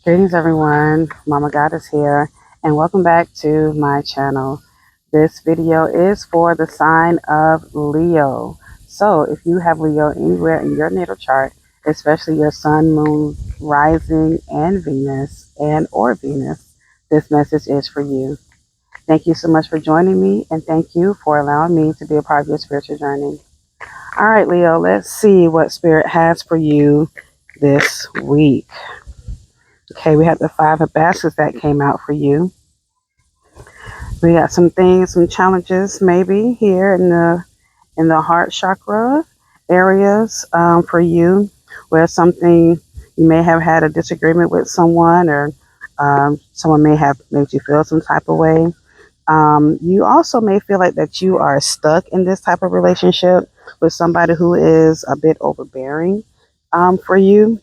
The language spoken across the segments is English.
Greetings, everyone. Mama God is here, and welcome back to my channel. This video is for the sign of Leo. So, if you have Leo anywhere in your natal chart, especially your Sun, Moon, Rising, and Venus, this message is for you. Thank you so much for joining me, and thank you for allowing me to be a part of your spiritual journey. All right, Leo, let's see what Spirit has for you this week. Okay, we have the Five of Baskets that came out for you. We got some things, some challenges maybe here in the heart chakra areas for you, where something you may have had a disagreement with someone, or someone may have made you feel some type of way. You also may feel like that you are stuck in this type of relationship with somebody who is a bit overbearing for you.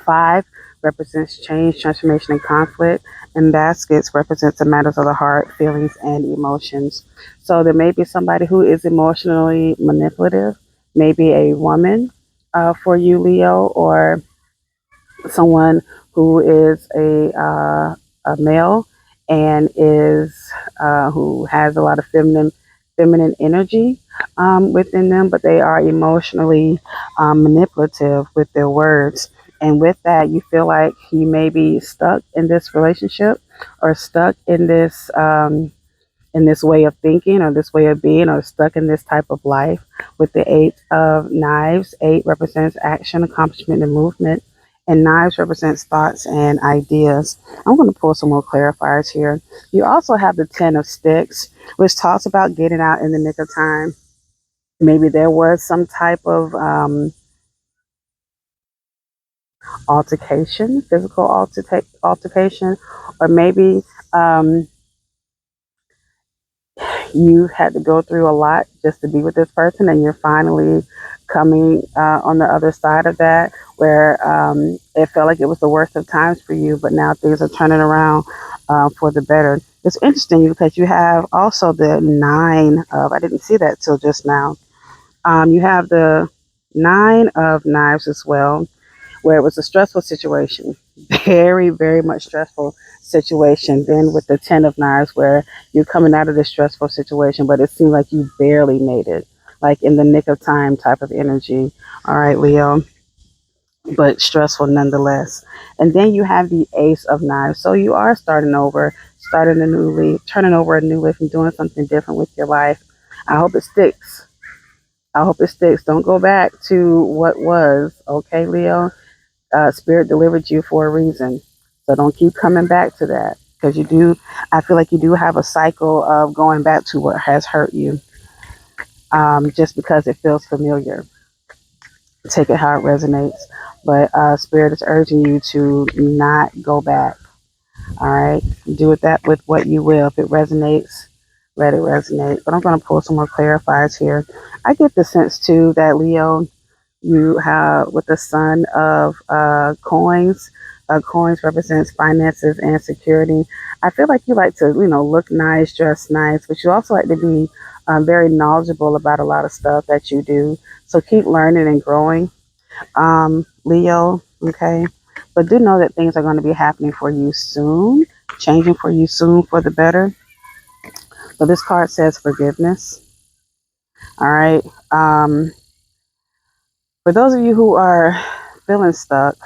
Five represents change, transformation, and conflict, and baskets represents the matters of the heart, feelings, and emotions. So there may be somebody who is emotionally manipulative, maybe a woman for you, Leo, or someone who is a male and is who has a lot of feminine energy within them, but they are emotionally manipulative with their words. And with that, you feel like you may be stuck in this relationship or stuck in this way of thinking or this way of being or stuck in this type of life. With the Eight of Knives, eight represents action, accomplishment, and movement, and knives represents thoughts and ideas. I'm going to pull some more clarifiers here. You also have the Ten of Sticks, which talks about getting out in the nick of time. Maybe there was some type of altercation, physical altercation, or maybe um, you had to go through a lot just to be with this person, and you're finally coming on the other side of that, where it felt like it was the worst of times for you, but now things are turning around for the better. It's interesting because you have also the Nine of, I didn't see that till just now. You have the Nine of Knives as well, where it was a stressful situation, very, very much stressful situation. Then with the Ten of Knives, where you're coming out of this stressful situation, but it seemed like you barely made it, like in the nick of time type of energy. All right, Leo, but stressful nonetheless. And then you have the Ace of Knives. So you are starting over, starting a new leaf, turning over a new leaf and doing something different with your life. I hope it sticks. I hope it sticks. Don't go back to what was, okay, Leo? Spirit delivered you for a reason. So don't keep coming back to that, because I feel like you do have a cycle of going back to what has hurt you, just because it feels familiar. Take it how it resonates. But Spirit is urging you to not go back. All right. Do with that with what you will. If it resonates, let it resonate. But I'm going to pull some more clarifiers here. I get the sense too that Leo, you have with the Sun of Coins. Coins represents finances and security. I feel like you like to, look nice, dress nice, but you also like to be very knowledgeable about a lot of stuff that you do. So keep learning and growing, Leo. Okay, but do know that things are going to be happening for you soon, changing for you soon for the better. So this card says forgiveness. All right. For those of you who are feeling stuck,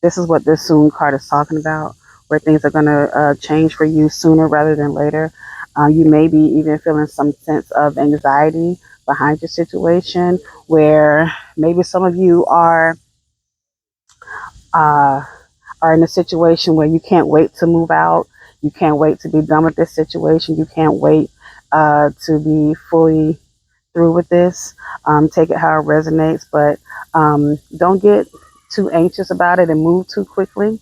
this is what this soon card is talking about, where things are going to change for you sooner rather than later. You may be even feeling some sense of anxiety behind your situation, where maybe some of you uh, are in a situation where you can't wait to move out. You can't wait to be done with this situation. You can't wait to be fully through with this. Take it how it resonates, but don't get too anxious about it and move too quickly.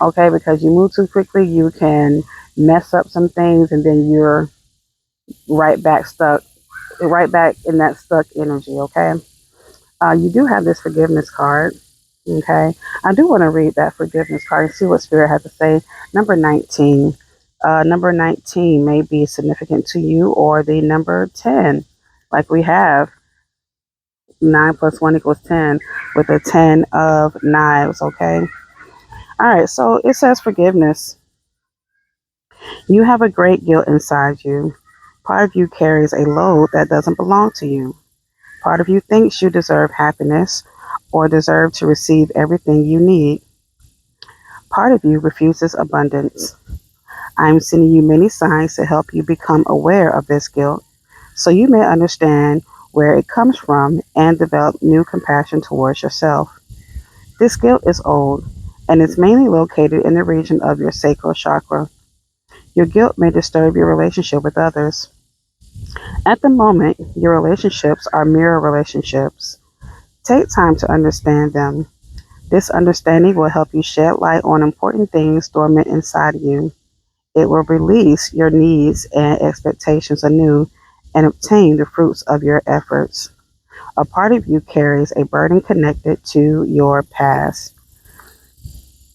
Okay, because you move too quickly, you can mess up some things, and then you're right back stuck, right back in that stuck energy. Okay, you do have this forgiveness card. Okay, I do want to read that forgiveness card and see what Spirit has to say. Number 19. Number 19 may be significant to you, or the number 10, like we have 9 plus 1 equals 10 with a 10 of knives. Okay. All right, so it says forgiveness. You have a great guilt inside you. Part of you carries a load that doesn't belong to you. Part of you thinks you deserve happiness or deserve to receive everything you need. Part of you refuses abundance. I am sending you many signs to help you become aware of this guilt so you may understand where it comes from and develop new compassion towards yourself. This guilt is old and is mainly located in the region of your sacral chakra. Your guilt may disturb your relationship with others. At the moment, your relationships are mirror relationships. Take time to understand them. This understanding will help you shed light on important things dormant inside you. It will release your needs and expectations anew and obtain the fruits of your efforts. A part of you carries a burden connected to your past.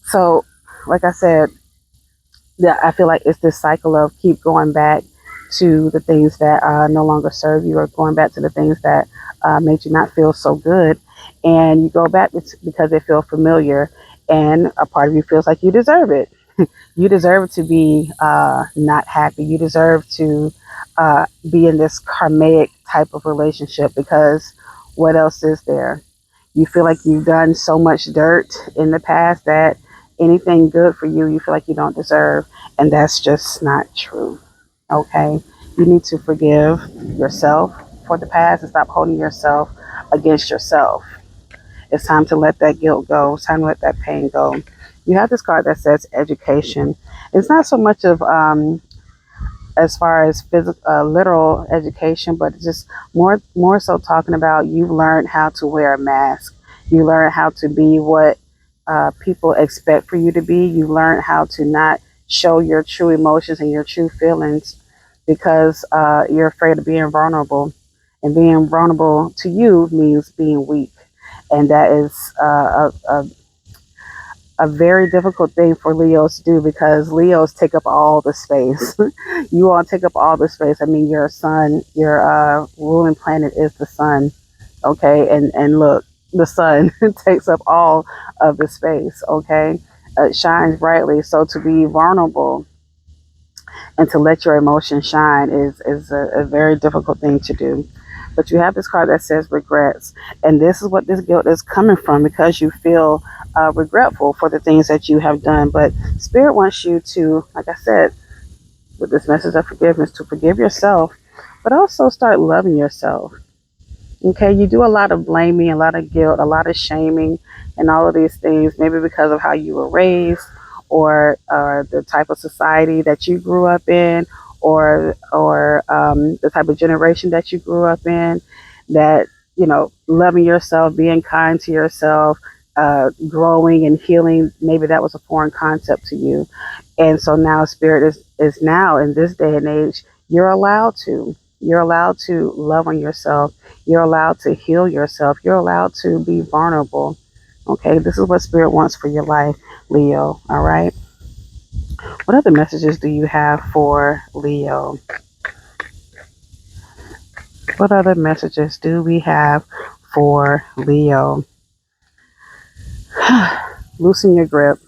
So, like I said, yeah, I feel like it's this cycle of keep going back to the things that no longer serve you, or going back to the things that made you not feel so good, and you go back because they feel familiar, and a part of you feels like you deserve it. You deserve to be not happy. You deserve to be in this karmic type of relationship because what else is there? You feel like you've done so much dirt in the past that anything good for you, you feel like you don't deserve. And that's just not true. Okay? You need to forgive yourself for the past and stop holding yourself against yourself. It's time to let that guilt go. It's time to let that pain go. You have this card that says education. It's not so much of as far as physical, literal education, but it's just more so talking about you've learned how to wear a mask. You learn how to be what people expect for you to be. You learn how to not show your true emotions and your true feelings because you're afraid of being vulnerable. And being vulnerable to you means being weak. And that is a very difficult thing for Leos to do because Leos take up all the space. You all take up all the space. I mean, your sun, your ruling planet is the sun. Okay, and look, the sun takes up all of the space. Okay, it shines brightly. So to be vulnerable and to let your emotions shine is a very difficult thing to do. But you have this card that says regrets, and this is what this guilt is coming from because you feel regretful for the things that you have done. But Spirit wants you to, like I said, with this message of forgiveness, to forgive yourself, but also start loving yourself. Okay, you do a lot of blaming, a lot of guilt, a lot of shaming, and all of these things, maybe because of how you were raised or the type of society that you grew up in or the type of generation that you grew up in, that, loving yourself, being kind to yourself, growing and healing, maybe that was a foreign concept to you. And so now Spirit is now in this day and age, you're allowed to. You're allowed to love on yourself. You're allowed to heal yourself. You're allowed to be vulnerable. Okay, this is what Spirit wants for your life, Leo. All right. What other messages do you have for Leo? What other messages do we have for Leo? Loosen your grip.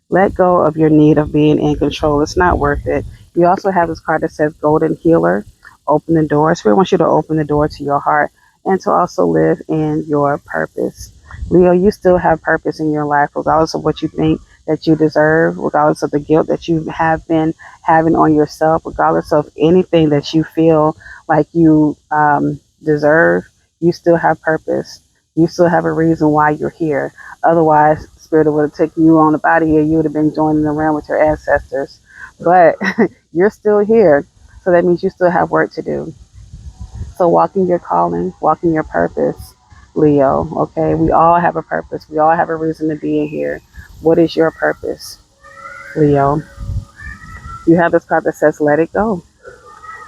Let go of your need of being in control. It's not worth it. You also have this card that says Golden Healer. Open the door. Spirit wants you to open the door to your heart and to also live in your purpose. Leo, you still have purpose in your life, regardless of what you think that you deserve, regardless of the guilt that you have been having on yourself, regardless of anything that you feel like you deserve. You still have purpose. You still have a reason why you're here. Otherwise, Spirit would have taken you on up out of here. You would have been joining around with your ancestors. But you're still here. So that means you still have work to do. So walking your calling, walking your purpose, Leo. Okay, we all have a purpose. We all have a reason to be in here. What is your purpose, Leo? You have this card that says let it go.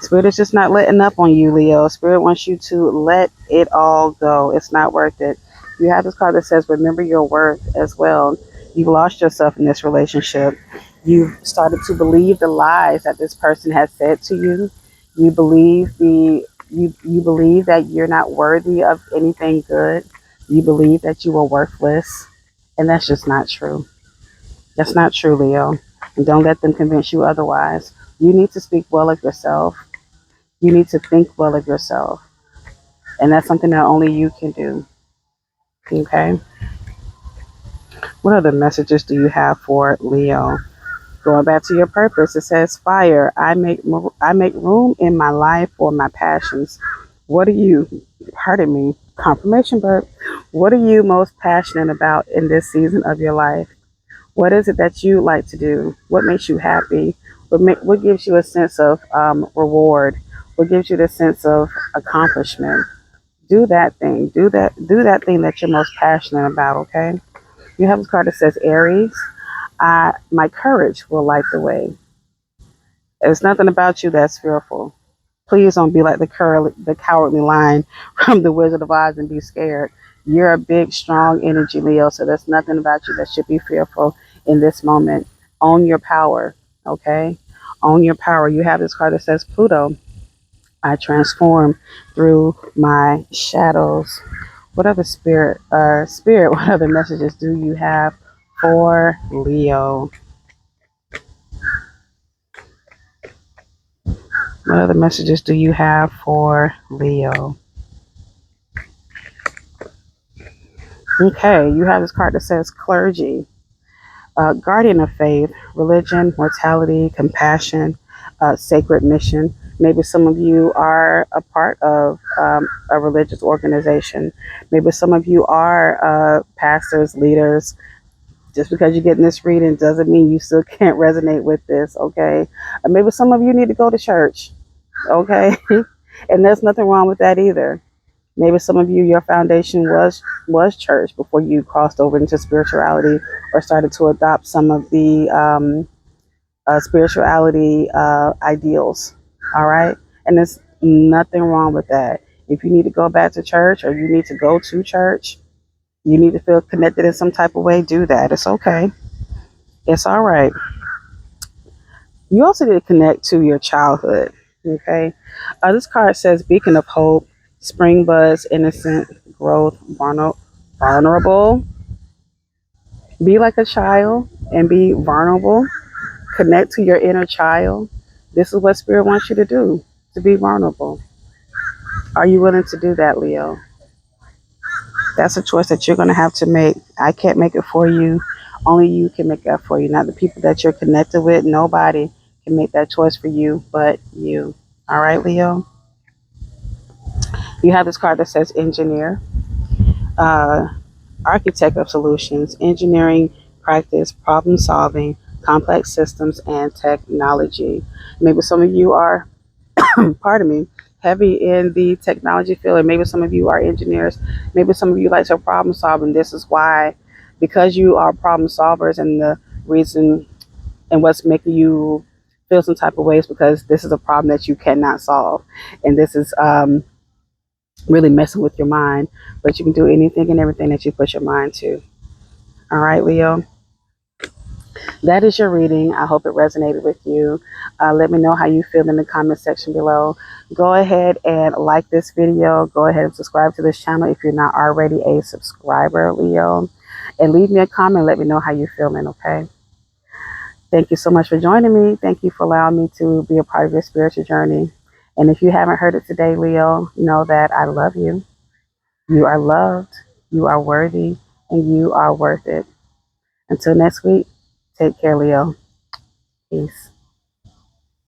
Spirit is just not letting up on you, Leo. Spirit wants you to let it all go. It's not worth it. You have this card that says remember your worth as well. You've lost yourself in this relationship. You've started to believe the lies that this person has said to you. You believe you believe that you're not worthy of anything good. You believe that you are worthless, and that's just not true. That's not true, Leo. And don't let them convince you otherwise. You need to speak well of yourself. You need to think well of yourself. And that's something that only you can do. Okay? What other messages do you have for Leo? Going back to your purpose, it says fire. I make room in my life for my passions. What are you, pardon me, confirmation burp. What are you most passionate about in this season of your life? What is it that you like to do? What makes you happy? What gives you a sense of reward? What gives you the sense of accomplishment? Do that thing. Do that thing that you're most passionate about. Okay. You have this card that says Aries. My courage will light the way. There's nothing about you that's fearful. Please don't be like the cowardly lion from the Wizard of Oz and be scared. You're a big, strong energy, Leo, so there's nothing about you that should be fearful in this moment. Own your power, okay? Own your power. You have this card that says Pluto. I transform through my shadows. What other spirit, what other messages do you have for Leo? What other messages do you have for Leo? Okay, you have this card that says clergy, guardian of faith, religion, mortality, compassion, sacred mission. Maybe some of you are a part of a religious organization. Maybe some of you are pastors, leaders. Just because you're getting this reading doesn't mean you still can't resonate with this, okay? Maybe some of you need to go to church, okay? And there's nothing wrong with that either. Maybe some of you, your foundation was church before you crossed over into spirituality or started to adopt some of the spirituality ideals. All right, and there's nothing wrong with that. If you need to go back to church or you need to go to church, you need to feel connected in some type of way. Do that. It's okay. It's all right. You also need to connect to your childhood. Okay. This card says beacon of hope, spring buzz, innocent growth, vulnerable. Be like a child and be vulnerable. Connect to your inner child. This is what Spirit wants you to do, to be vulnerable. Are you willing to do that, Leo? That's a choice that you're going to have to make. I can't make it for you. Only you can make that for you. Not the people that you're connected with. Nobody can make that choice for you but you. All right, Leo? You have this card that says engineer, uh, architect of solutions, engineering, practice, problem solving, complex systems, and technology. Maybe some of you are, pardon me, heavy in the technology field, and maybe some of you are engineers. Maybe some of you like to problem solve, and this is why, because you are problem solvers, and the reason and what's making you feel some type of ways because this is a problem that you cannot solve, and this is really messing with your mind. But you can do anything and everything that you put your mind to. All right, Leo. That is your reading. I hope it resonated with you. Let me know how you feel in the comment section below. Go ahead and like this video. Go ahead and subscribe to this channel if you're not already a subscriber, Leo. And leave me a comment. Let me know how you're feeling, okay? Thank you so much for joining me. Thank you for allowing me to be a part of your spiritual journey. And if you haven't heard it today, Leo, know that I love you. You are loved, you are worthy, and you are worth it. Until next week, take care, Leo. Peace.